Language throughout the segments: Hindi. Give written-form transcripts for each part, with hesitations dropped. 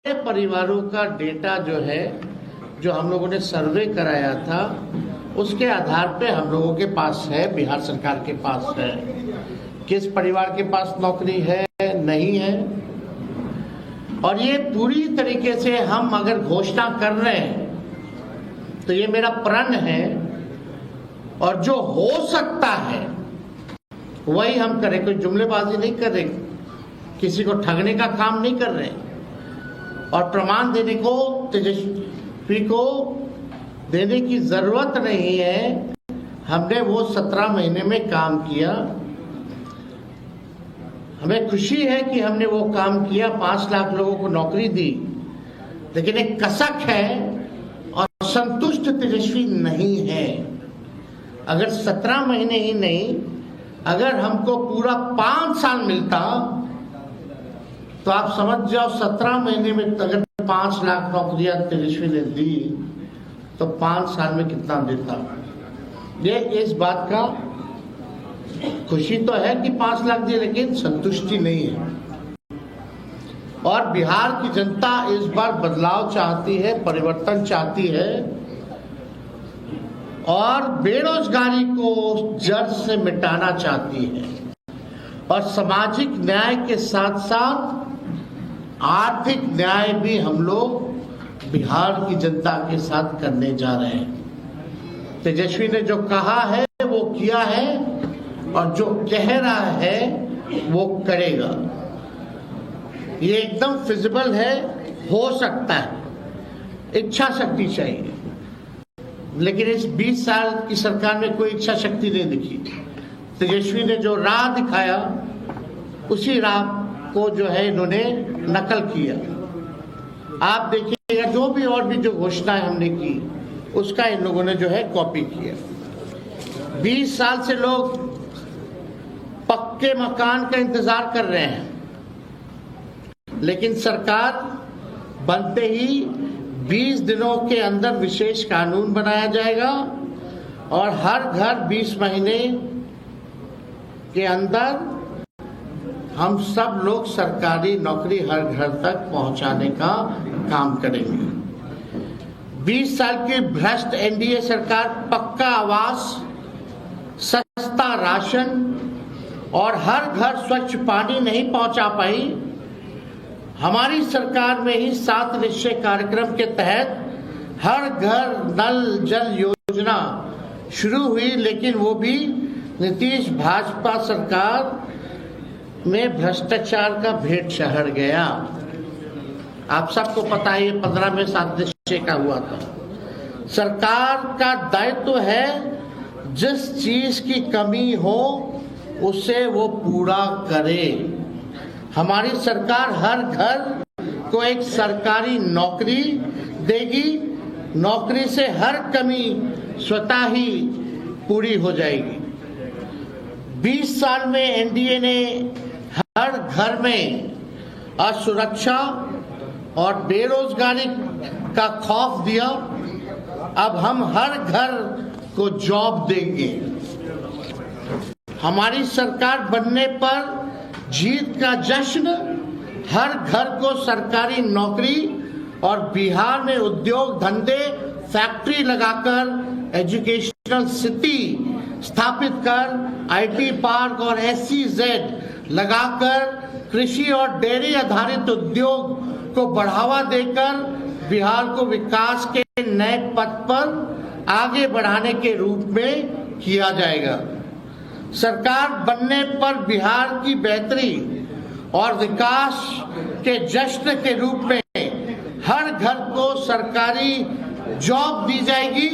परिवारों का डेटा जो है, जो हम लोगों ने सर्वे कराया था, उसके आधार पे हम लोगों के पास है, बिहार सरकार के पास है, किस परिवार के पास नौकरी है नहीं है। और ये पूरी तरीके से हम अगर घोषणा कर रहे हैं तो ये मेरा प्रण है, और जो हो सकता है वही हम करें। कोई जुमलेबाजी नहीं कर रहे, किसी को ठगने का काम नहीं कर रहे, और प्रमाण देने को तेजस्वी को देने की जरूरत नहीं है। हमने वो 17 महीने में काम किया, हमें खुशी है कि हमने वो काम किया, 5 लाख लोगों को नौकरी दी। लेकिन एक कसक है और संतुष्ट तेजस्वी नहीं है। अगर 17 महीने ही नहीं, अगर हमको पूरा 5 साल मिलता तो आप समझ जाओ 17 महीने में अगर 5 लाख नौकरियां तेजस्वी ने दी तो 5 साल में कितना देता। ये इस बात का खुशी तो है कि 5 लाख दिए, लेकिन संतुष्टि नहीं है। और बिहार की जनता इस बार बदलाव चाहती है, परिवर्तन चाहती है, और बेरोजगारी को जड़ से मिटाना चाहती है, और सामाजिक न्याय के साथ साथ आर्थिक न्याय भी हम लोग बिहार की जनता के साथ करने जा रहे हैं। तेजस्वी ने जो कहा है वो किया है, और जो कह रहा है वो करेगा। ये एकदम फिजिबल है, हो सकता है, इच्छा शक्ति चाहिए। लेकिन इस 20 साल की सरकार में कोई इच्छा शक्ति नहीं दिखी। तेजस्वी ने जो राह दिखाया उसी राह को जो है इन्होंने नकल किया। आप देखिएगा जो भी और भी जो घोषणाएं हमने की उसका इन लोगों ने जो है कॉपी किया। 20 साल से लोग पक्के मकान का इंतजार कर रहे हैं, लेकिन सरकार बनते ही 20 दिनों के अंदर विशेष कानून बनाया जाएगा, और हर घर 20 महीने के अंदर हम सब लोग सरकारी नौकरी हर घर तक पहुंचाने का काम करेंगे। 20 साल की भ्रष्ट एनडीए सरकार पक्का आवास, सस्ता राशन और हर घर स्वच्छ पानी नहीं पहुंचा पाई। हमारी सरकार में ही 7 निश्चय कार्यक्रम के तहत हर घर नल जल योजना शुरू हुई, लेकिन वो भी नीतीश भाजपा सरकार में भ्रष्टाचार का भेंट चढ़ गया। आप सबको पता है, ये 15 में 7 निश्चय का हुआ था। सरकार का दायित्व है जिस चीज की कमी हो उसे वो पूरा करे। हमारी सरकार हर घर को एक सरकारी नौकरी देगी, नौकरी से हर कमी स्वतः ही पूरी हो जाएगी। 20 साल में एनडीए ने हर घर में असुरक्षा और बेरोजगारी का खौफ दिया। अब हम हर घर को जॉब देंगे। हमारी सरकार बनने पर जीत का जश्न, हर घर को सरकारी नौकरी, और बिहार में उद्योग धंधे, फैक्ट्री लगाकर एजुकेशनल सिटी स्थापित कर, आईटी पार्क और SEZ लगाकर कृषि और डेयरी आधारित उद्योग को बढ़ावा देकर बिहार को विकास के नए पथ पर आगे बढ़ाने के रूप में किया जाएगा। सरकार बनने पर बिहार की बेहतरी और विकास के जश्न के रूप में हर घर को सरकारी जॉब दी जाएगी।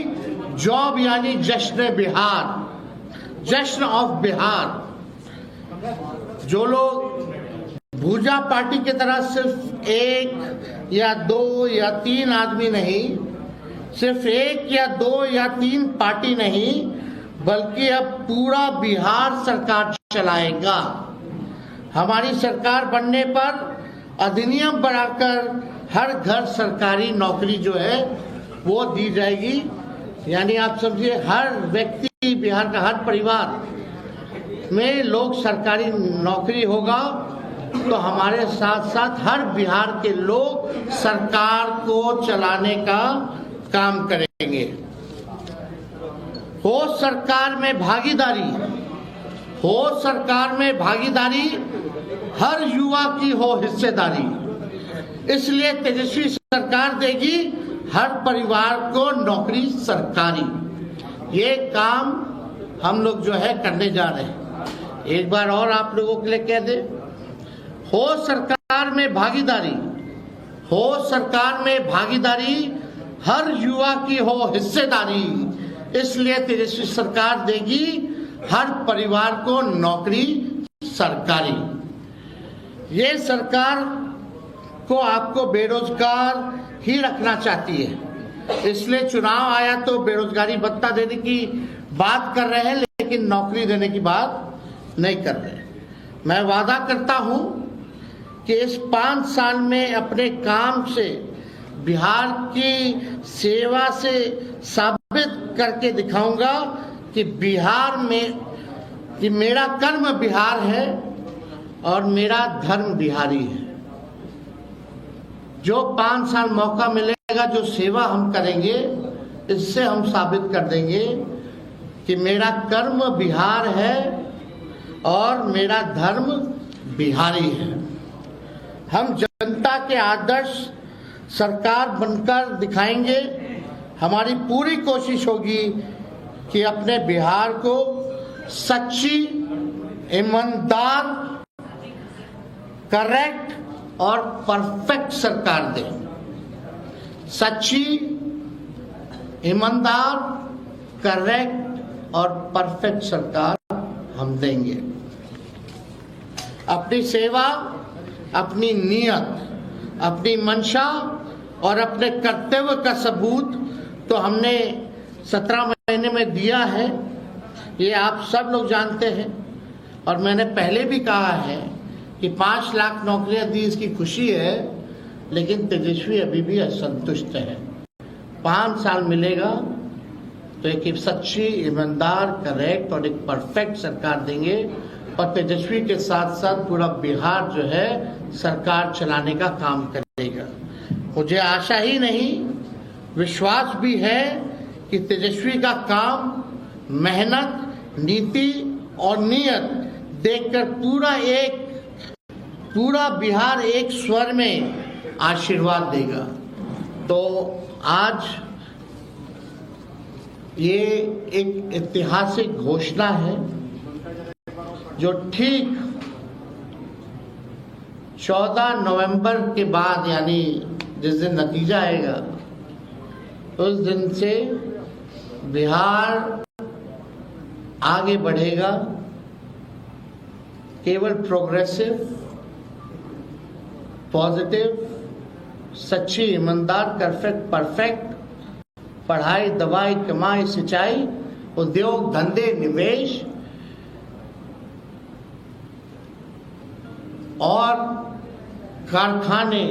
जॉब यानी जश्न बिहार, जश्न ऑफ बिहार। जो लोग भूजा पार्टी की तरह सिर्फ 1 या 2 या 3 आदमी नहीं, सिर्फ 1 या 2 या 3 पार्टी नहीं, बल्कि अब पूरा बिहार सरकार चलाएगा। हमारी सरकार बनने पर अधिनियम बनाकर हर घर सरकारी नौकरी जो है वो दी जाएगी। यानी आप समझिए हर व्यक्ति, बिहार का हर परिवार में लोग सरकारी नौकरी होगा, तो हमारे साथ साथ हर बिहार के लोग सरकार को चलाने का काम करेंगे। हो सरकार में भागीदारी, हो सरकार में भागीदारी, हर युवा की हो हिस्सेदारी। इसलिए तेजस्वी सरकार देगी हर परिवार को नौकरी सरकारी। ये काम हम लोग जो है करने जा रहे हैं। एक बार और आप लोगों के लिए कह दे, हो सरकार में भागीदारी, हो सरकार में भागीदारी, हर युवा की हो हिस्सेदारी। इसलिए तेजस्वी सरकार देगी हर परिवार को नौकरी सरकारी। ये सरकार को आपको बेरोजगार ही रखना चाहती है, इसलिए चुनाव आया तो बेरोजगारी भत्ता देने की बात कर रहे हैं, लेकिन नौकरी देने की बात नहीं कर रहे। मैं वादा करता हूं कि इस 5 साल में अपने काम से बिहार की सेवा से साबित करके दिखाऊंगा कि बिहार में कि मेरा कर्म बिहार है और मेरा धर्म बिहारी है। जो 5 साल मौका मिलेगा, जो सेवा हम करेंगे, इससे हम साबित कर देंगे कि मेरा कर्म बिहार है और मेरा धर्म बिहारी है। हम जनता के आदर्श सरकार बनकर दिखाएंगे। हमारी पूरी कोशिश होगी कि अपने बिहार को सच्ची, ईमानदार, करेक्ट और परफेक्ट सरकार दें। सच्ची, ईमानदार, करेक्ट और परफेक्ट सरकार हम देंगे। अपनी सेवा, अपनी नियत, अपनी मंशा और अपने कर्तव्य का सबूत तो हमने 17 महीने में दिया है, ये आप सब लोग जानते हैं। और मैंने पहले भी कहा है कि 5 लाख नौकरियां दी, इसकी खुशी है, लेकिन तेजस्वी अभी भी असंतुष्ट है। 5 साल मिलेगा तो एक सच्ची, ईमानदार, करेक्ट और एक परफेक्ट सरकार देंगे। और तेजस्वी के साथ साथ पूरा बिहार जो है सरकार चलाने का काम करेगा। मुझे आशा ही नहीं, विश्वास भी है कि तेजस्वी का काम, मेहनत, नीति और नियत देखकर पूरा बिहार एक स्वर में आशीर्वाद देगा। तो आज ये एक ऐतिहासिक घोषणा है जो ठीक 14 नवंबर के बाद, यानी जिस दिन नतीजा आएगा उस दिन से बिहार आगे बढ़ेगा। केवल प्रोग्रेसिव, पॉजिटिव, सच्ची, ईमानदार, परफेक्ट, पढ़ाई, दवाई, कमाई, सिंचाई, उद्योग, धंधे, निवेश और कारखाने,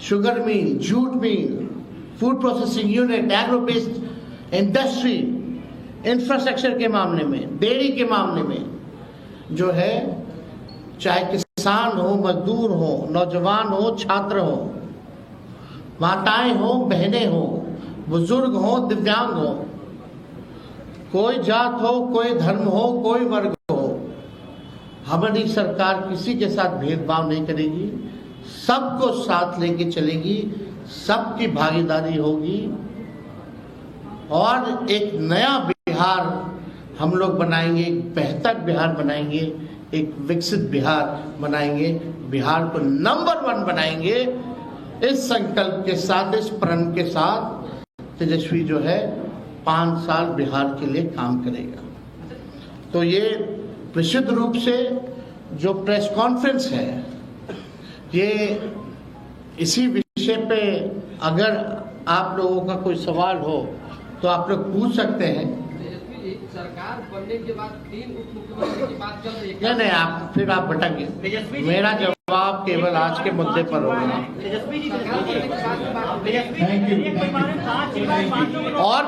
sugar mill, jute mill, food processing unit, agro based industry, infrastructure के मामले में, डेयरी के मामले में जो है, चाहे किसान हो, मजदूर हो, नौजवान हो, छात्र हो, माताएं हो, बहनें हो, बुजुर्ग हो, दिव्यांग हो, कोई जात हो, कोई धर्म हो, कोई वर्ग हो, हमारी सरकार किसी के साथ भेदभाव नहीं करेगी, सबको साथ लेके चलेगी, सबकी भागीदारी होगी और एक नया बिहार हम लोग बनाएंगे, एक बेहतर बिहार बनाएंगे, एक विकसित बिहार बनाएंगे, बिहार को नंबर 1 बनाएंगे। इस संकल्प के साथ, इस प्रण के साथ तेजस्वी जो है 5 साल बिहार के लिए काम करेगा। तो ये निश्चित रूप से जो प्रेस कॉन्फ्रेंस है, ये इसी विषय पे अगर आप लोगों का कोई सवाल हो तो आप लोग पूछ सकते हैं। सरकार बनने के बाद 3 उप मुख्यमंत्री की बात चल रही है। नहीं, आप फिर आप भटकेंगे। मेरा जवाब केवल आज के मुद्दे पर होगा। और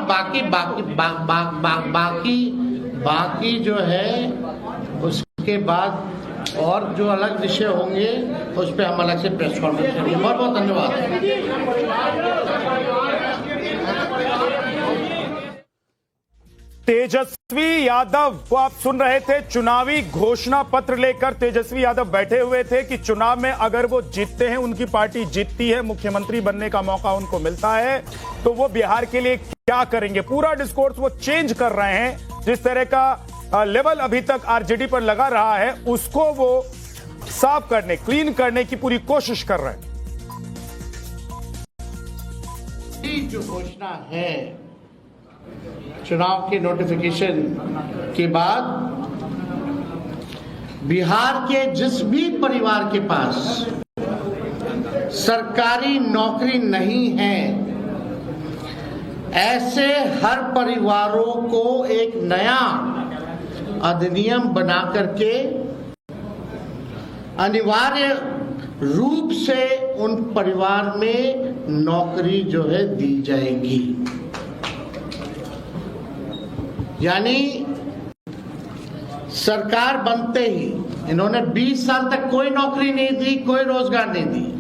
बाकी जो है उसके बाद और जो अलग विषय होंगे उस पर हम अलग से प्रेस कॉन्फ्रेंस करेंगे। बहुत बहुत धन्यवाद। तेजस्वी यादव को आप सुन रहे थे। चुनावी घोषणा पत्र लेकर तेजस्वी यादव बैठे हुए थे कि चुनाव में अगर वो जीतते हैं, उनकी पार्टी जीतती है, मुख्यमंत्री बनने का मौका उनको मिलता है, तो वो बिहार के लिए क्या करेंगे। पूरा डिस्कोर्स वो चेंज कर रहे हैं। जिस तरह का लेवल अभी तक आरजेडी पर लगा रहा है, उसको वो साफ करने, क्लीन करने की पूरी कोशिश कर रहे हैं। जो घोषणा है चुनाव के नोटिफिकेशन के बाद, बिहार के जिस भी परिवार के पास सरकारी नौकरी नहीं है, ऐसे हर परिवारों को एक नया अधिनियम बना करके अनिवार्य रूप से उन परिवार में नौकरी जो है दी जाएगी। यानी सरकार बनते ही इन्होंने 20 साल तक कोई नौकरी नहीं दी, कोई रोजगार नहीं दी,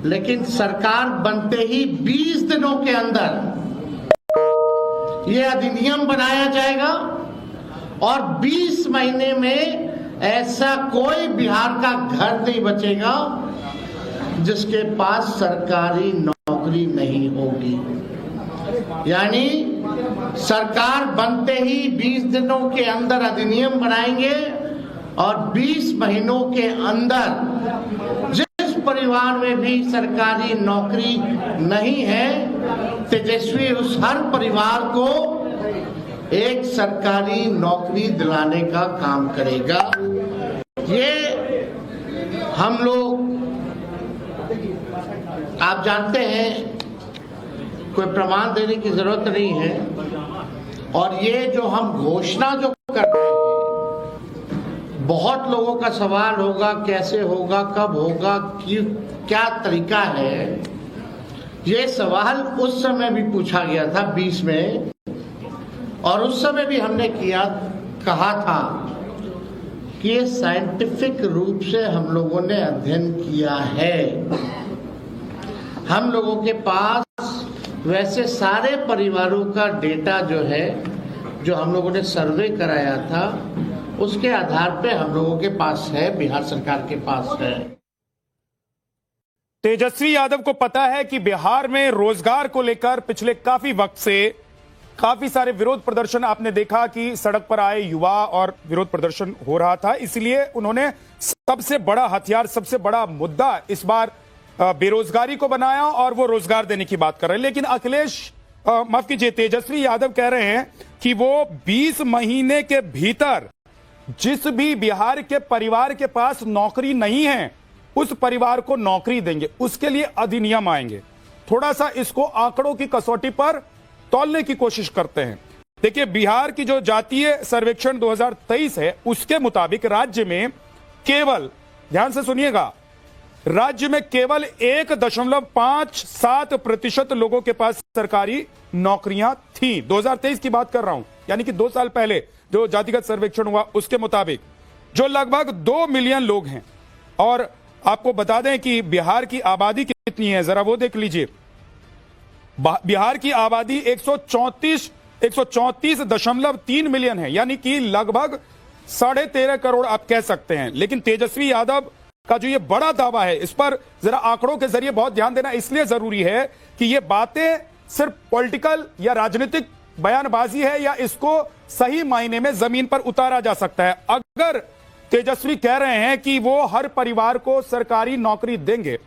लेकिन सरकार बनते ही 20 दिनों के अंदर यह अधिनियम बनाया जाएगा और 20 महीने में ऐसा कोई बिहार का घर नहीं बचेगा जिसके पास सरकारी नौकरी नहीं होगी। यानी सरकार बनते ही 20 दिनों के अंदर अधिनियम बनाएंगे और 20 महीनों के अंदर जिस परिवार में भी सरकारी नौकरी नहीं है, तेजस्वी उस हर परिवार को एक सरकारी नौकरी दिलाने का काम करेगा। ये हम लोग, आप जानते हैं, कोई प्रमाण देने की जरूरत नहीं है। और ये जो हम घोषणा जो कर रहे हैं, बहुत लोगों का सवाल होगा कैसे होगा, कब होगा, क्या तरीका है। ये सवाल उस समय भी पूछा गया था 20 में, और उस समय भी हमने कहा था कि ये साइंटिफिक रूप से हम लोगों ने अध्ययन किया है। हम लोगों के पास वैसे सारे परिवारों का डेटा जो है, जो हम लोगों ने सर्वे कराया था, उसके आधार पे हम लोगों के पास है, बिहार सरकार के पास है। तेजस्वी यादव को पता है कि बिहार में रोजगार को लेकर पिछले काफी वक्त से काफी सारे विरोध प्रदर्शन, आपने देखा कि सड़क पर आए युवा और विरोध प्रदर्शन हो रहा था। इसलिए उन्होंने सबसे बड़ा हथियार, सबसे बड़ा मुद्दा इस बार बेरोजगारी को बनाया और वो रोजगार देने की बात कर रहे हैं। लेकिन माफ कीजिए, तेजस्वी यादव कह रहे हैं कि वो 20 महीने के भीतर जिस भी बिहार के परिवार के पास नौकरी नहीं है, उस परिवार को नौकरी देंगे, उसके लिए अधिनियम आएंगे। थोड़ा सा इसको आंकड़ों की कसौटी पर तौलने की कोशिश करते हैं। देखिए, बिहार की जो जातीय सर्वेक्षण 2023 है, उसके मुताबिक राज्य में केवल, ध्यान से सुनिएगा, राज्य में केवल 1.57% लोगों के पास सरकारी नौकरियां थी। 2023 की बात कर रहा हूं, यानी कि 2 साल पहले जो जातिगत सर्वेक्षण हुआ उसके मुताबिक, जो लगभग 2 मिलियन लोग हैं। और आपको बता दें कि बिहार की आबादी कितनी है, जरा वो देख लीजिए। बिहार की आबादी 134.3 मिलियन है, यानी कि लगभग 13.5 करोड़ आप कह सकते हैं। लेकिन तेजस्वी यादव का जो ये बड़ा दावा है, इस पर जरा आंकड़ों के जरिए बहुत ध्यान देना इसलिए जरूरी है कि ये बातें सिर्फ पॉलिटिकल या राजनीतिक बयानबाजी है या इसको सही मायने में जमीन पर उतारा जा सकता है। अगर तेजस्वी कह रहे हैं कि वो हर परिवार को सरकारी नौकरी देंगे,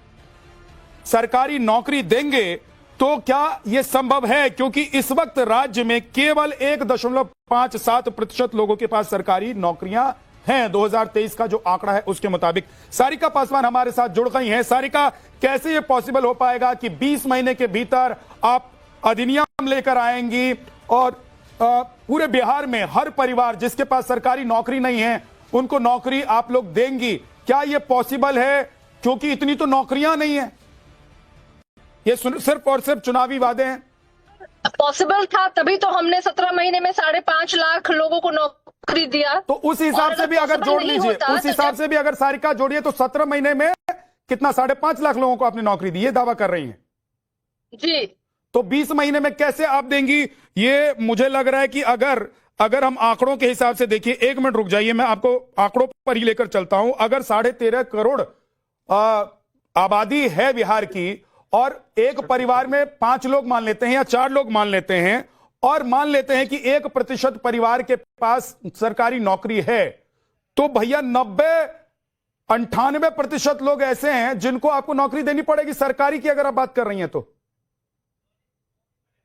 तो क्या यह संभव है? क्योंकि इस वक्त राज्य में केवल 1.57% लोगों के पास सरकारी नौकरियां हैं, 2023 का जो आंकड़ा है उसके मुताबिक। सारिका पासवान हमारे साथ जुड़ गई हैं। सारिका, कैसे ये पॉसिबल हो पाएगा कि 20 महीने के भीतर आप अधिनियम लेकर आएंगी और पूरे बिहार में हर परिवार जिसके पास सरकारी नौकरी नहीं है, उनको नौकरी आप लोग देंगी? क्या ये पॉसिबल है? क्योंकि इतनी तो नौकरियां नहीं है, ये सिर्फ और सिर्फ चुनावी वादे हैं। पॉसिबल था तभी तो हमने 17 महीने में 5.5 लाख लोगों को नौकरी नौकरी दिया। तो उस हिसाब से भी अगर जोड़ लीजिए, उस हिसाब से भी अगर सारिका जोड़िए तो 17 महीने में कितना 5.5 लाख लोगों को आपने नौकरी दी, ये दावा कर रही हैं जी। तो 20 महीने में कैसे आप देंगी? ये मुझे लग रहा है कि अगर हम आंकड़ों के हिसाब से देखिए, 1 मिनट रुक जाइए, मैं आपको आंकड़ों पर ही लेकर चलता हूं। अगर 13.5 करोड़ आबादी है बिहार की और एक परिवार में 5 लोग मान लेते हैं या 4 लोग मान लेते हैं और मान लेते हैं कि 1% परिवार के पास सरकारी नौकरी है, तो भैया 98% लोग ऐसे हैं जिनको आपको नौकरी देनी पड़ेगी सरकारी की, अगर आप बात कर रही हैं तो।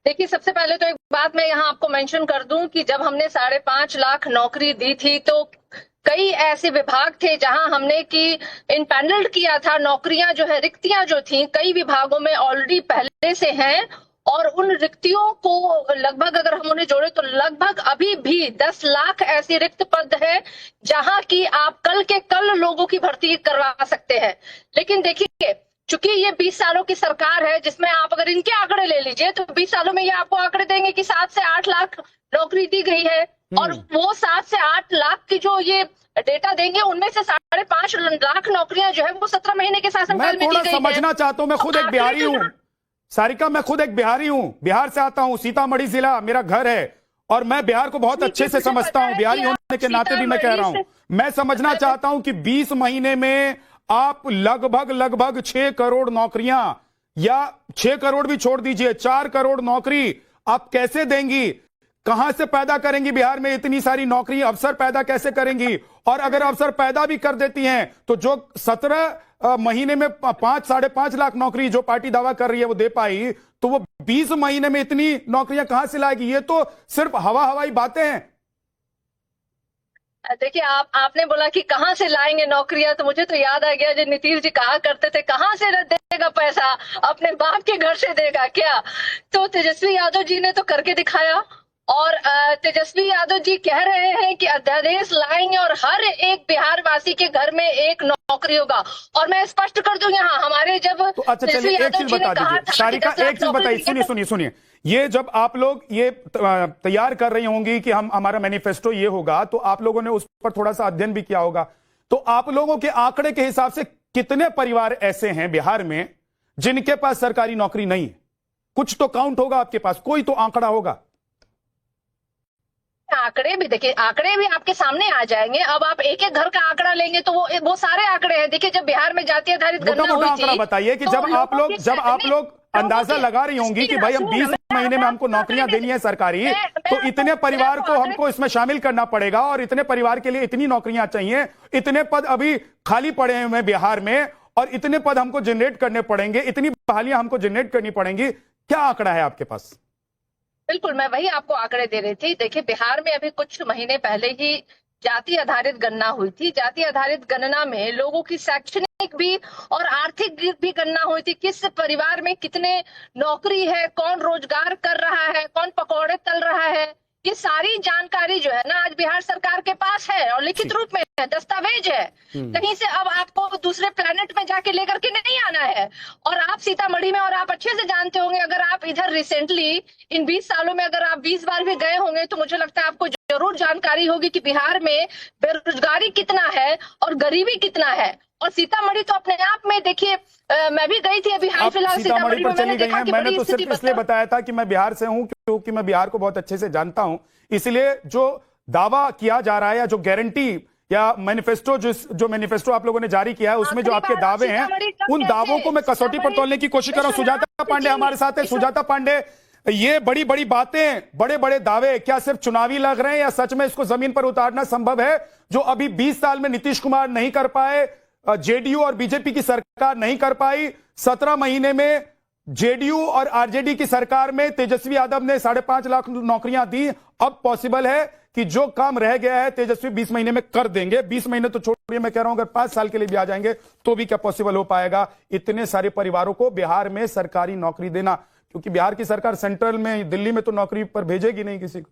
देखिए, सबसे पहले तो एक बात मैं यहाँ आपको मेंशन कर दूं कि जब हमने 5.5 लाख नौकरी दी थी तो कई ऐसे विभाग थे जहां हमने कि इनपैनल्ड किया था, नौकरियां जो है, रिक्तियां जो थी कई विभागों में ऑलरेडी पहले से हैं और उन रिक्तियों को लगभग अगर हम उन्हें जोड़े तो लगभग अभी भी 10 लाख ऐसे रिक्त पद है जहां की आप कल के कल लोगों की भर्ती करवा सकते हैं। लेकिन देखिए, चूंकि ये 20 सालों की सरकार है जिसमें आप अगर इनके आंकड़े ले लीजिए तो 20 सालों में ये आपको आंकड़े देंगे कि 7 से 8 लाख नौकरी दी गई है और वो 7 से 8 लाख की जो ये डेटा देंगे उनमें से 5.5 लाख नौकरियां जो है वो 17 महीने के शासनकाल में दी गई है। समझना चाहता हूं, मैं खुद एक बिहारी हूं सारिका, मैं खुद एक बिहारी हूं, बिहार से आता हूं, सीतामढ़ी जिला मेरा घर है और मैं बिहार को बहुत अच्छे से समझता हूं, बिहारी होने के नाते भी मैं कह रहा हूं। मैं समझना चाहता हूं कि 20 महीने में आप लगभग 6 करोड़ नौकरियां, या 6 करोड़ भी छोड़ दीजिए, 4 करोड़ नौकरी आप कैसे देंगी? कहां से पैदा करेंगी बिहार में इतनी सारी नौकरी? अवसर पैदा कैसे करेंगी? और अगर अवसर पैदा भी कर देती हैं तो जो 17 महीने में 5-5.5 लाख नौकरी जो पार्टी दावा कर रही है वो दे पाई, तो वो 20 महीने में इतनी नौकरियां कहां से लाएगी? ये तो सिर्फ हवाई बातें हैं। देखिए, आपने बोला कि कहां से लाएंगे नौकरियां, तो मुझे तो याद आ गया जो नीतीश जी कहा करते थे, कहां से देगा पैसा, अपने बाप के घर से देगा क्या? तो तेजस्वी यादव जी ने तो करके दिखाया और तेजस्वी यादव जी कह रहे हैं कि अध्यादेश लाएंगे और हर एक बिहार वासी के घर में एक नौकरी होगा। और मैं स्पष्ट कर दूं यहाँ, हमारे जब तो अच्छा चलिए एक चीज बता दीजिए सारिका, एक चीज बताइए, सुनिए, ये जब आप लोग ये तैयार कर रही होंगी कि हमारा मैनिफेस्टो ये होगा, तो आप लोगों ने उस पर थोड़ा सा अध्ययन भी किया होगा, तो आप लोगों के आंकड़े के हिसाब से कितने परिवार ऐसे हैं बिहार में जिनके पास सरकारी नौकरी नहीं है? कुछ तो काउंट होगा आपके पास, कोई तो आंकड़ा होगा। आंकड़े भी देखिए, आंकड़े भी आपके सामने आ जाएंगे। अब आप एक एक घर का आंकड़ा लेंगे तो वो सारे आंकड़े हैं। देखिए, जब बिहार में जातीय आधारित गणना हुई थी, बताइए कि जब आप लोग अंदाजा लगा रही होंगी कि भाई हम 20 महीने में हमको नौकरियां देनी है सरकारी, तो इतने परिवार को हमको इसमें शामिल करना पड़ेगा और इतने परिवार के लिए इतनी नौकरियां चाहिए, इतने पद अभी खाली पड़े हैं बिहार में और इतने पद हमको जनरेट करने पड़ेंगे, इतनी बहालियां हमको जनरेट करनी पड़ेंगी। क्या आंकड़ा है आपके पास? बिल्कुल, मैं वही आपको आंकड़े दे रही थी। देखिए, बिहार में अभी कुछ महीने पहले ही जाति आधारित गणना हुई थी। जाति आधारित गणना में लोगों की शैक्षणिक भी और आर्थिक भी गणना हुई थी। किस परिवार में कितने नौकरी है, कौन रोजगार कर रहा है, कौन पकौड़े तल रहा है, ये सारी जानकारी जो है ना आज बिहार सरकार के पास है और लिखित रूप में है, दस्तावेज है। कहीं से अब आपको दूसरे प्लेनेट में जाके लेकर के नहीं आना है। और आप सीतामढ़ी में, और आप अच्छे से जानते होंगे, अगर आप इधर रिसेंटली इन 20 सालों में अगर आप 20 बार भी गए होंगे तो मुझे लगता है आपको जरूर जानकारी होगी कि बिहार में बेरोजगारी कितना है और गरीबी कितना है। और सीतामढ़ी तो अपने आप में देखिए, मैं भी गई थी अभी हाल फिलहाल सीतामढ़ी में, मैंने देखा कि मैंने बड़ी तो सिर्फ इसलिए बताया था कि मैं बिहार से हूं क्योंकि मैं बिहार को बहुत अच्छे से जानता हूं, इसलिए जो दावा किया जा रहा है या जो गारंटी या मैनिफेस्टो जो मैनिफेस्टो आप लोगों ने जारी किया है उसमें जो आपके दावे हैं, उन दावों को मैं कसौटी पर तोलने की कोशिश कर रहा हूं। सुजाता पांडे हमारे साथ है। सुजाता पांडे, ये बड़ी बड़ी बातें, बड़े बड़े दावे क्या सिर्फ चुनावी लग रहे हैं या सच में इसको जमीन पर उतारना संभव है? जो अभी 20 साल में नीतीश कुमार नहीं कर पाए, जेडीयू और बीजेपी की सरकार नहीं कर पाई, 17 महीने में जेडीयू और आरजेडी की सरकार में तेजस्वी यादव ने 5.5 लाख नौकरियां दी। अब पॉसिबल है कि जो काम रह गया है तेजस्वी 20 महीने में कर देंगे। 20 महीने तो छोड़िए, मैं कह रहा हूं अगर 5 साल के लिए भी आ जाएंगे तो भी क्या पॉसिबल हो पाएगा इतने सारे परिवारों को बिहार में सरकारी नौकरी देना? क्योंकि बिहार की सरकार सेंट्रल में, दिल्ली में तो नौकरी पर भेजेगी नहीं किसी को।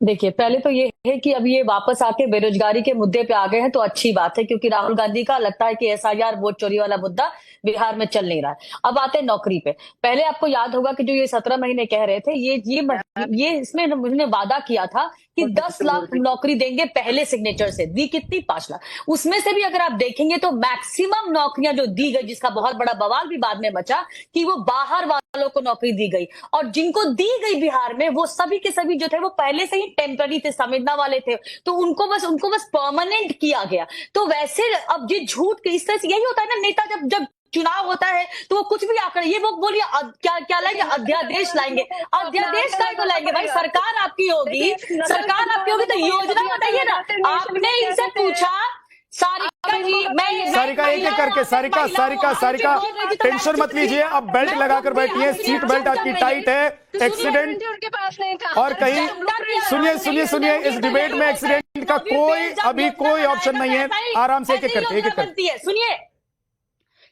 देखिए, पहले तो ये हैं कि अब ये वापस आके बेरोजगारी के मुद्दे पे आ गए हैं तो अच्छी बात है, क्योंकि राहुल गांधी का लगता है कि एसआईआर वोट चोरी वाला मुद्दा बिहार में चल नहीं रहा है। अब आते हैं नौकरी पे। पहले आपको याद होगा कि जो ये 17 महीने कह रहे थे, ये इसमें उन्होंने वादा किया था कि 10 लाख नौकरी देंगे पहले सिग्नेचर से। दी कितनी? 5 लाख। उसमें से भी अगर आप देखेंगे तो मैक्सिमम नौकरियां जो दी गई, जिसका बहुत बड़ा बवाल भी बाद में मचा कि वो बाहर वालों को नौकरी दी गई, और जिनको दी गई बिहार में वो सभी के सभी जो थे वो पहले से ही टेम्पररी थे, संवेदना वाले थे, तो उनको बस परमानेंट किया गया। तो वैसे अब ये झूठ के इस तरह से यही होता है ना, नेता जब चुनाव होता है तो वो कुछ भी आकर ये वो बोलिए क्या लाएंगे, अध्यादेश लाएंगे। अध्यादेश काय को लाएंगे भाई? सरकार आपकी होगी, तो योजना बताइए ना। आपने इनसे पूछा सारिका जी, सारिका एक एक करके, सारिका टेंशन मत लीजिए, अब बेल्ट लगाकर बैठिए, सीट बेल्ट आपकी टाइट है। एक्सीडेंट उनके पास नहीं था और कहीं सुनिए, इस डिबेट में एक्सीडेंट का अभी कोई ऑप्शन नहीं है। आराम से एक एक करके सुनिए।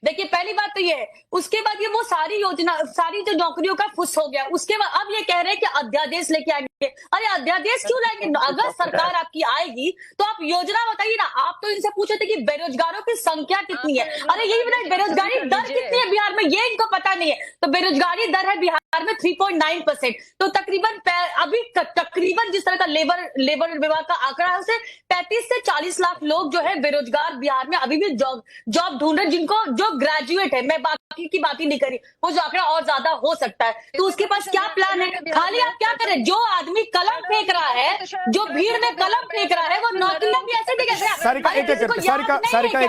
देखिए, पहली बात तो ये है, उसके बाद ये वो सारी योजना, सारी जो नौकरियों का फुस हो गया। उसके बाद अब ये कह रहे हैं कि अध्यादेश लेके आएंगे। अरे अध्यादेश क्यों लाएंगे? अगर सरकार आपकी आएगी तो आप योजना बताइए ना। आप तो इनसे पूछे थे कि बेरोजगारों की संख्या कितनी है। अरे यही बताइए, बेरोजगारी दर कितनी है बिहार में, ये इनको पता नहीं है। तो बेरोजगारी दर है बिहार में 3.9%। तो तकरीबन जिस तरह का लेबर विभाग का आंकड़ा है, उसे 35 से 40 लाख लोग जो है बेरोजगार बिहार में अभी भी जॉब ढूंढ रहे, जिनको जो ग्रेजुएट है। मैं बाकी की बात ही नहीं करी, वो जो आंकड़ा और ज्यादा हो सकता है। तो उसके पास क्या प्लान है? खाली आप क्या करें, जो आदमी कलम फेंक रहा है, जो भीड़ में कलम फेंक रहा है, वो नौकरियां भी ऐसे देगा। सारिका एक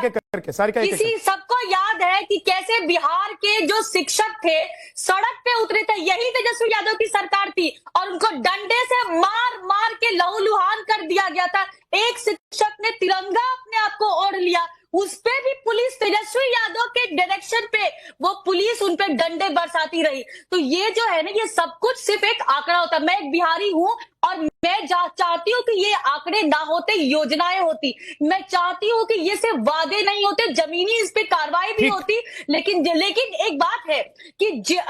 एक करके किसी सबको याद है कि कैसे बिहार के जो शिक्षक थे सड़क पे उतरे थे, यही तेजस्वी यादव की सरकार थी, और उनको डंडे से मार के लहूलुहान कर दिया गया था। एक शिक्षक ने तिरंगा अपने आप को ओढ़ लिया, उस पे भी पुलिस तेजस्वी यादव के डायरेक्शन पे वो पुलिस उन पे डंडे बरसाती रही। तो ये जो है ना, ये सब कुछ सिर्फ एक आंकड़ा होता है। मैं एक बिहारी हूं और मैं चाहती हूँ कि ये आंकड़े ना होते, योजनाएं होती। मैं चाहती हूँ कि ये सिर्फ वादे नहीं होते, जमीनी इस पे कार्रवाई भी होती। लेकिन एक बात है कि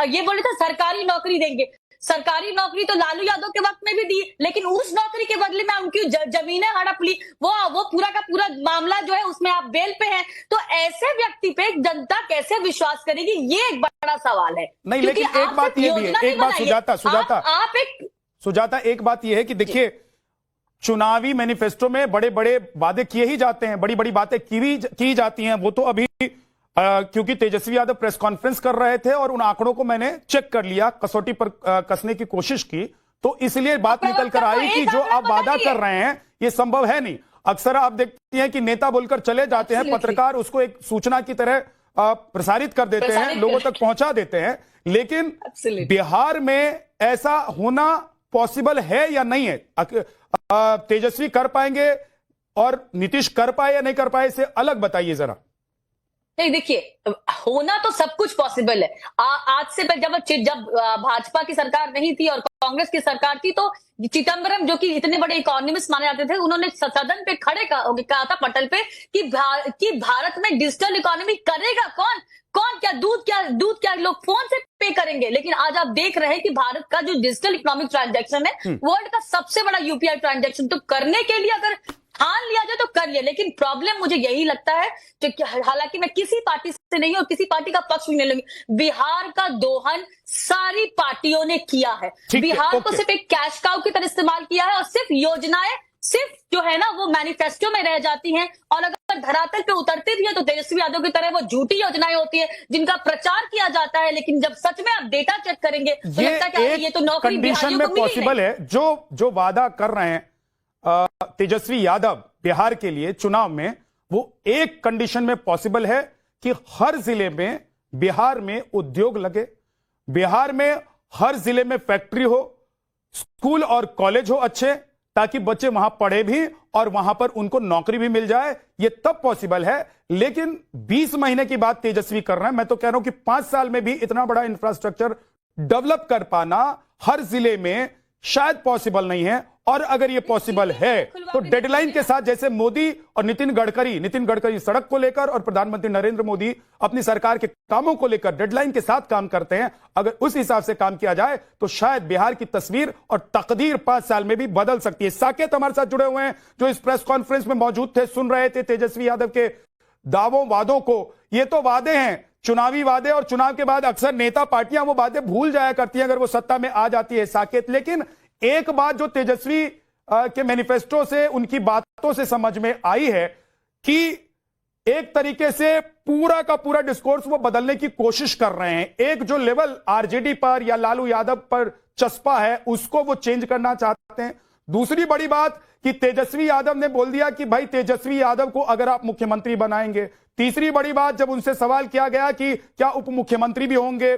ये बोले थे सरकारी नौकरी देंगे। सरकारी नौकरी तो लालू यादव के वक्त में भी दी, लेकिन उस नौकरी के बदले में उनकी जमीनें हड़प ली। वो पूरा का पूरा मामला जो है उसमें आप बेल पे हैं। तो ऐसे व्यक्ति पे जनता कैसे विश्वास करेगी, ये एक बड़ा सवाल है। नहीं, लेकिन एक बात ये भी है, एक बात सुजाता, एक बात यह है कि देखिए, चुनावी मैनिफेस्टो में बड़े बड़े वादे किए ही जाते हैं, बड़ी बड़ी बातें की जाती हैं। वो तो अभी क्योंकि तेजस्वी यादव प्रेस कॉन्फ्रेंस कर रहे थे और उन आंकड़ों को मैंने चेक कर लिया, कसौटी पर कसने की कोशिश की, तो इसलिए बात निकल कर आई कि जो आप वादा कर रहे हैं ये संभव है नहीं। अक्सर आप देखती हैं कि नेता बोलकर चले जाते हैं, पत्रकार उसको एक सूचना की तरह प्रसारित कर देते हैं, लोगों तक पहुंचा देते हैं। लेकिन बिहार में ऐसा होना पॉसिबल है या नहीं है? तेजस्वी कर पाएंगे और नीतीश कर पाए या नहीं कर पाए, इसे अलग बताइए जरा। नहीं, देखिए, होना तो सब कुछ पॉसिबल है। आज से पहले जब भाजपा की सरकार नहीं थी और कांग्रेस की सरकार थी, तो चिदम्बरम जो कि इतने बड़े इकोनॉमिस्ट माने जाते थे, उन्होंने सदन पे खड़े कहा था पटल पे कि भारत में डिजिटल इकोनॉमी करेगा कौन दूध क्या लोग फोन से पे करेंगे। लेकिन आज आप देख रहे हैं कि भारत का जो डिजिटल इकोनॉमिक ट्रांजैक्शन है वर्ल्ड का सबसे बड़ा यूपीआई ट्रांजैक्शन। तो करने के लिए अगर ठान लिया जाए तो कर लिया। लेकिन प्रॉब्लम मुझे यही लगता है, जो हालांकि मैं किसी पार्टी से नहीं और किसी पार्टी का पक्ष भी नहीं लूंगी, बिहार का दोहन सारी पार्टियों ने किया है। बिहार को सिर्फ एक कैश काउ की तरह इस्तेमाल किया है, और सिर्फ योजनाएं सिर्फ जो है ना वो मैनिफेस्टो में रह जाती हैं, और अगर धरातल पे उतरती भी है तो तेजस्वी यादव की तरह वो झूठी योजनाएं होती है जिनका प्रचार किया जाता है। लेकिन जब सच में आप डेटा चेक करेंगे तो लगता है कि ये तो नौकरी कंडीशन में पॉसिबल है। जो वादा कर रहे हैं तेजस्वी यादव बिहार के लिए चुनाव में, वो एक कंडीशन में पॉसिबल है कि हर जिले में बिहार में उद्योग लगे, बिहार में हर जिले में फैक्ट्री हो, स्कूल और कॉलेज हो अच्छे, ताकि बच्चे वहां पढ़े भी और वहां पर उनको नौकरी भी मिल जाए। ये तब पॉसिबल है। लेकिन 20 महीने की बात तेजस्वी कर रहे हैं। मैं तो कह रहा हूं कि 5 साल में भी इतना बड़ा इंफ्रास्ट्रक्चर डेवलप कर पाना हर जिले में शायद पॉसिबल नहीं है। और अगर ये पॉसिबल है तो डेडलाइन के साथ, जैसे मोदी और नितिन गडकरी सड़क को लेकर और प्रधानमंत्री नरेंद्र मोदी अपनी सरकार के कामों को लेकर डेडलाइन के साथ काम करते हैं, अगर उस हिसाब से काम किया जाए तो शायद बिहार की तस्वीर और तकदीर 5 साल में भी बदल सकती है। साकेत हमारे साथ जुड़े हुए हैं, जो इस प्रेस कॉन्फ्रेंस में मौजूद थे, सुन रहे थे तेजस्वी यादव के दावों वादों को। ये तो वादे हैं, चुनावी वादे, और चुनाव के बाद अक्सर नेता पार्टियां वो वादे भूल जाया करती हैं अगर वो सत्ता में आ जाती है साकेत। लेकिन एक बात जो तेजस्वी के मैनिफेस्टो से, उनकी बातों से समझ में आई है कि एक तरीके से पूरा का पूरा डिस्कोर्स वो बदलने की कोशिश कर रहे हैं। एक जो लेवल आरजेडी पर या लालू यादव पर चस्पा है उसको वो चेंज करना चाहते हैं। दूसरी बड़ी बात कि तेजस्वी यादव ने बोल दिया कि भाई तेजस्वी यादव को अगर आप मुख्यमंत्री बनाएंगे। तीसरी बड़ी बात, जब उनसे सवाल किया गया कि क्या उप मुख्यमंत्री भी होंगे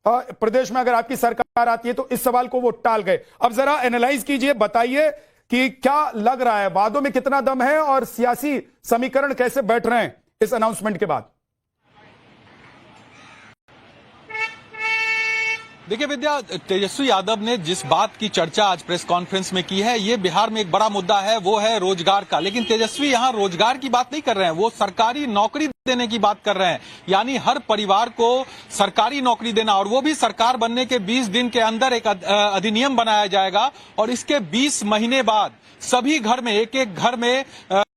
प्रदेश में अगर आपकी सरकार आती है, तो इस सवाल को वो टाल गए। अब जरा एनालाइज कीजिए, बताइए कि क्या लग रहा है, वादों में कितना दम है और सियासी समीकरण कैसे बैठ रहे हैं इस अनाउंसमेंट के बाद। देखिए विद्या, तेजस्वी यादव ने जिस बात की चर्चा आज प्रेस कॉन्फ्रेंस में की है, ये बिहार में एक बड़ा मुद्दा है, वो है रोजगार का। लेकिन तेजस्वी यहाँ रोजगार की बात नहीं कर रहे हैं, वो सरकारी नौकरी देने की बात कर रहे हैं। यानी हर परिवार को सरकारी नौकरी देना, और वो भी सरकार बनने के 20 दिन के अंदर एक अधिनियम बनाया जाएगा और इसके 20 महीने बाद सभी घर में, एक एक घर में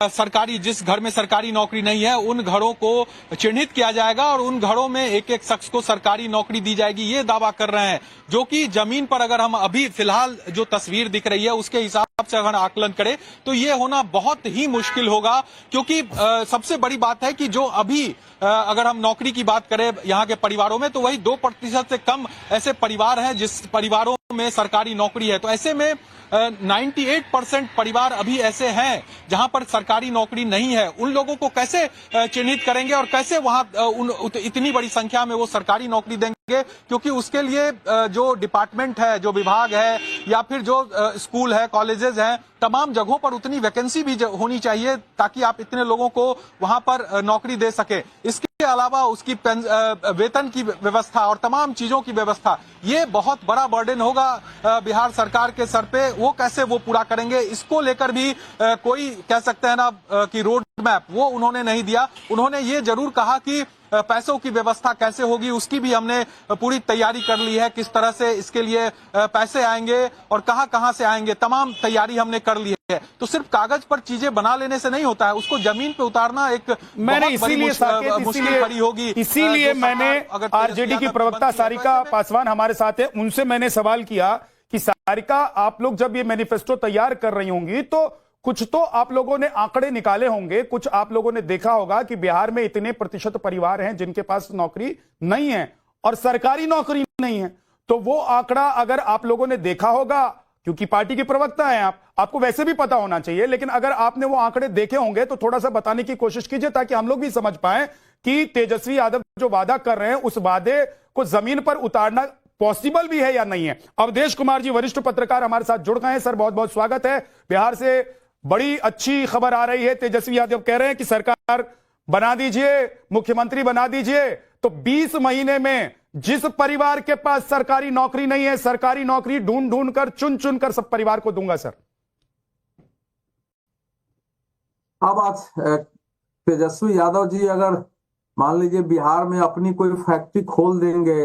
सरकारी, जिस घर में सरकारी नौकरी नहीं है उन घरों को चिन्हित किया जाएगा और उन घरों में एक एक शख्स को सरकारी नौकरी दी जाएगी, ये दावा कर रहे हैं। जो कि जमीन पर अगर हम अभी फिलहाल जो तस्वीर दिख रही है उसके हिसाब से अगर आकलन करें तो ये होना बहुत ही मुश्किल होगा। क्योंकि सबसे बड़ी बात है कि जो अभी अगर हम नौकरी की बात करें यहाँ के परिवारों में, तो वही 2% से कम ऐसे परिवार हैं जिस परिवारों में सरकारी नौकरी है। तो ऐसे में 98% परिवार अभी ऐसे हैं जहां पर सरकारी नौकरी नहीं है। उन लोगों को कैसे चिन्हित करेंगे और कैसे वहां इतनी बड़ी संख्या में वो सरकारी नौकरी देंगे? क्योंकि उसके लिए जो डिपार्टमेंट है, जो विभाग है या फिर जो स्कूल है, कॉलेजेस हैं, तमाम जगहों पर उतनी वैकेंसी भी होनी चाहिए ताकि आप इतने लोगों को वहां पर नौकरी दे सके। इसके अलावा उसकी वेतन की व्यवस्था और तमाम चीजों की व्यवस्था, ये बहुत बड़ा बर्डन होगा बिहार सरकार के सर पे। वो कैसे वो पूरा करेंगे, इसको लेकर भी कोई कह सकते हैं ना कि रोड मैप वो उन्होंने नहीं दिया। उन्होंने ये जरूर कहा कि पैसों की व्यवस्था कैसे होगी उसकी भी हमने पूरी तैयारी कर ली है, किस तरह से इसके लिए पैसे आएंगे और कहां कहां से आएंगे, तमाम तैयारी हमने कर ली है। तो सिर्फ कागज पर चीजें बना लेने से नहीं होता है, उसको जमीन पे उतारना एक मुश्किल खड़ी होगी। इसीलिए मैंने आरजेडी की प्रवक्ता सारिका पासवान हमारे साथ है, उनसे मैंने सवाल किया कि सारिका, आप लोग जब ये मैनिफेस्टो तैयार कर रही होंगी तो कुछ तो आप लोगों ने आंकड़े निकाले होंगे, कुछ आप लोगों ने देखा होगा कि बिहार में इतने प्रतिशत परिवार हैं जिनके पास नौकरी नहीं है और सरकारी नौकरी नहीं है। तो वो आंकड़ा अगर आप लोगों ने देखा होगा, क्योंकि पार्टी की प्रवक्ता हैं आपको वैसे भी पता होना चाहिए, लेकिन अगर आपने वो आंकड़े देखे होंगे तो थोड़ा सा बताने की कोशिश कीजिए ताकि हम लोग भी समझ पाए कि तेजस्वी यादव जो वादा कर रहे हैं उस वादे को जमीन पर उतारना पॉसिबल भी है या नहीं है। अवधेश कुमार जी, वरिष्ठ पत्रकार, हमारे साथ जुड़ गए हैं। सर, बहुत बहुत स्वागत है। बिहार से बड़ी अच्छी खबर आ रही है, तेजस्वी यादव कह रहे हैं कि सरकार बना दीजिए, मुख्यमंत्री बना दीजिए। तो 20 महीने में जिस परिवार के पास सरकारी नौकरी नहीं है, सरकारी नौकरी ढूंढ ढूंढ कर, चुन चुन कर सब परिवार को दूंगा। सर, अब आज तेजस्वी यादव जी अगर मान लीजिए बिहार में अपनी कोई फैक्ट्री खोल देंगे,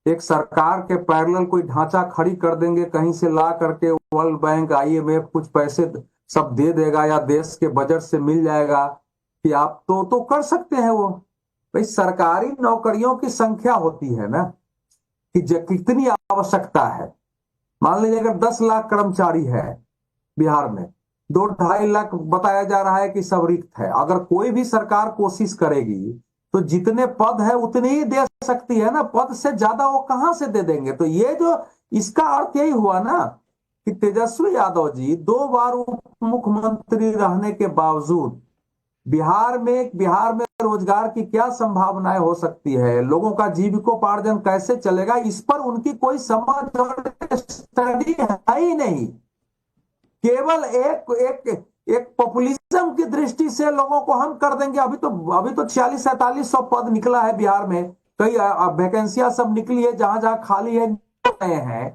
एक सरकार के पैरेलल कोई ढांचा खड़ी कर देंगे, कहीं से ला करके वर्ल्ड बैंक, IMF कुछ पैसे सब दे देगा या देश के बजट से मिल जाएगा कि आप तो कर सकते हैं। वो भाई सरकारी नौकरियों की संख्या होती है ना कि कितनी आवश्यकता है। मान लीजिए अगर 10 लाख कर्मचारी है बिहार में, 2-2.5 लाख बताया जा रहा है कि सब रिक्त है। अगर कोई भी सरकार कोशिश करेगी तो जितने पद है उतने ही दे सकती है ना, पद से ज्यादा वो कहां से दे देंगे। तो ये जो इसका अर्थ यही हुआ ना कि तेजस्वी यादव जी 2 बार उप मुख्यमंत्री रहने के बावजूद बिहार में रोजगार की क्या संभावनाएं हो सकती है, लोगों का जीविकोपार्जन कैसे चलेगा, इस पर उनकी कोई समझ और स्टडी है ही नहीं। केवल एक पॉपुलिज्म की दृष्टि से लोगों को हम कर देंगे। अभी तो 46-47 पद निकला है बिहार में, कई वैकेंसियां सब निकली है, जहां जहां खाली है हैं,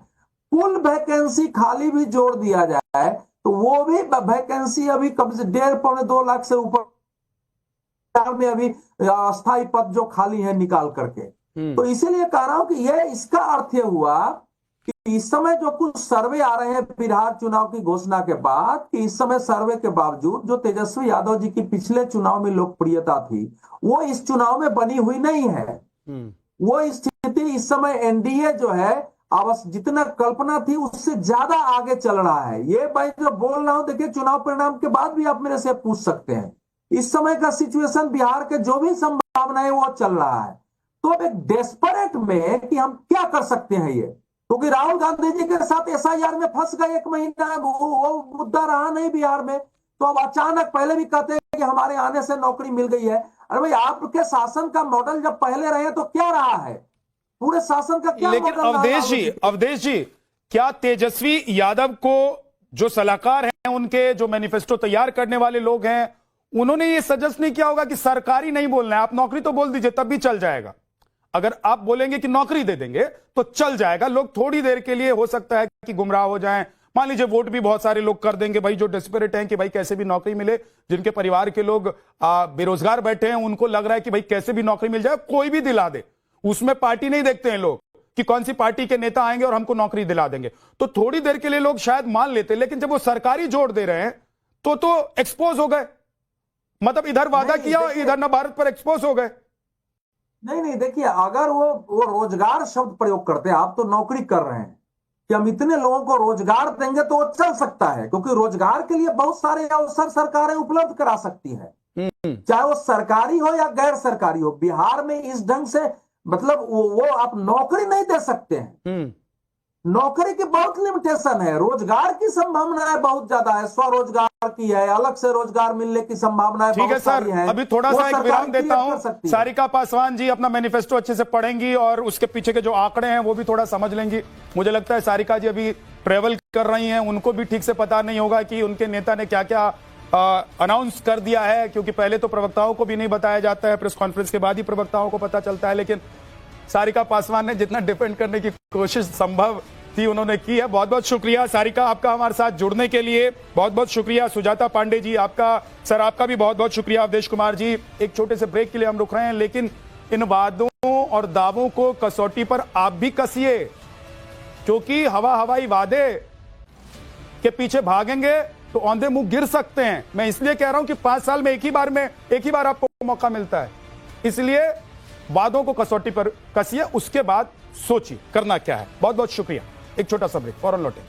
कुल वैकेंसी खाली भी जोड़ दिया जाए है तो वो भी वैकेंसी अभी कम से 1.5-2 लाख से ऊपर में अभी अस्थायी पद जो खाली है निकाल करके। तो इसीलिए कह रहा हूं कि यह इसका अर्थ यह हुआ कि इस समय जो कुछ सर्वे आ रहे हैं बिहार चुनाव की घोषणा के बाद, कि इस समय सर्वे के बावजूद जो तेजस्वी यादव जी की पिछले चुनाव में लोकप्रियता थी वो इस चुनाव में बनी हुई नहीं है। वो स्थिति इस समय एनडीए जो है जितना कल्पना थी उससे ज्यादा आगे चल रहा है। ये भाई जो बोल रहा हूं, देखिए चुनाव परिणाम के बाद भी आप मेरे से पूछ सकते हैं। इस समय का सिचुएशन बिहार के जो भी संभावना है वो चल रहा है। तो अब एक डेस्परेट में कि हम क्या कर सकते हैं ये, क्योंकि राहुल गांधी जी के साथ एसआईआर में फंस गए 1 महीना, वो मुद्दा रहा नहीं बिहार में। तो अब अचानक पहले भी कहते हैं कि हमारे आने से नौकरी मिल गई है। अरे भाई आपके शासन का मॉडल जब पहले रहे तो क्या रहा है, पूरे शासन का क्या लेकिन मॉडल रहा? अवधेश जी क्या तेजस्वी यादव को जो सलाहकार हैं, उनके जो मैनिफेस्टो तैयार करने वाले लोग हैं, उन्होंने ये सजेस्ट नहीं किया होगा कि सरकारी नहीं बोलना है, आप नौकरी तो बोल दीजिए तब भी चल जाएगा। अगर आप बोलेंगे कि नौकरी दे देंगे तो चल जाएगा, लोग थोड़ी देर के लिए हो सकता है कि गुमराह हो जाएं। मान लीजिए वोट भी बहुत सारे लोग कर देंगे भाई, जो डेस्परेट हैं कि भाई कैसे भी नौकरी मिले, जिनके परिवार के लोग बेरोजगार बैठे हैं, उनको लग रहा है कि भाई कैसे भी नौकरी मिल जाए, कोई भी दिला दे। उसमें पार्टी नहीं देखते हैं लोग कि कौन सी पार्टी के नेता आएंगे और हमको नौकरी दिला देंगे। तो थोड़ी देर के लिए लोग शायद मान लेते, लेकिन जब वो सरकारी जोड़ दे रहे हैं तो एक्सपोज हो गए। मतलब इधर वादा किया और इधर न भारत पर एक्सपोज हो गए। नहीं देखिए, अगर वो रोजगार शब्द प्रयोग करते हैं, आप तो नौकरी कर रहे हैं, कि हम इतने लोगों को रोजगार देंगे तो वो चल सकता है, क्योंकि रोजगार के लिए बहुत सारे अवसर सरकारें उपलब्ध करा सकती है, चाहे वो सरकारी हो या गैर सरकारी हो। बिहार में इस ढंग से मतलब वो आप नौकरी नहीं दे सकते हैं। नौकरी की बहुत लिमिटेशन है, रोजगार की संभावनाएं बहुत ज्यादा है, स्वरोजगार की है, अलग से रोजगार मिलने की संभावनाएं ठीक है सर, अभी थोड़ा सा एक विराम देता हूं। सारिका पासवान जी अपना मैनिफेस्टो अच्छे से पढ़ेंगी और उसके पीछे के जो आंकड़े हैं वो भी थोड़ा समझ लेंगी। मुझे लगता है सारिका जी अभी ट्रेवल कर रही हैं, उनको भी ठीक से पता नहीं होगा कि उनके नेता ने क्या क्या अनाउंस कर दिया है, क्योंकि पहले तो प्रवक्ताओं को भी नहीं बताया जाता है, प्रेस कॉन्फ्रेंस के बाद ही प्रवक्ताओं को पता चलता है। लेकिन सारिका पासवान ने जितना डिफेंड करने की कोशिश संभव थी उन्होंने की है। बहुत बहुत शुक्रिया सारिका आपका हमारे साथ जुड़ने के लिए, बहुत बहुत शुक्रिया। सुजाता पांडे जी आपका, सर आपका भी बहुत बहुत शुक्रिया। अवधेश कुमार जी, एक छोटे से ब्रेक के लिए हम रुक रहे हैं, लेकिन इन वादों और दावों को कसौटी पर आप भी कसिए, क्योंकि हवाई वादे के पीछे भागेंगे तो औंधे मुंह गिर सकते हैं। मैं इसलिए कह रहा हूं कि 5 साल में एक ही बार आपको मौका मिलता है, इसलिए वादों को कसौटी पर कसिए, उसके बाद सोचिए करना क्या है। बहुत बहुत शुक्रिया। एक छोटा सा ब्रेक, फौरन लौटें।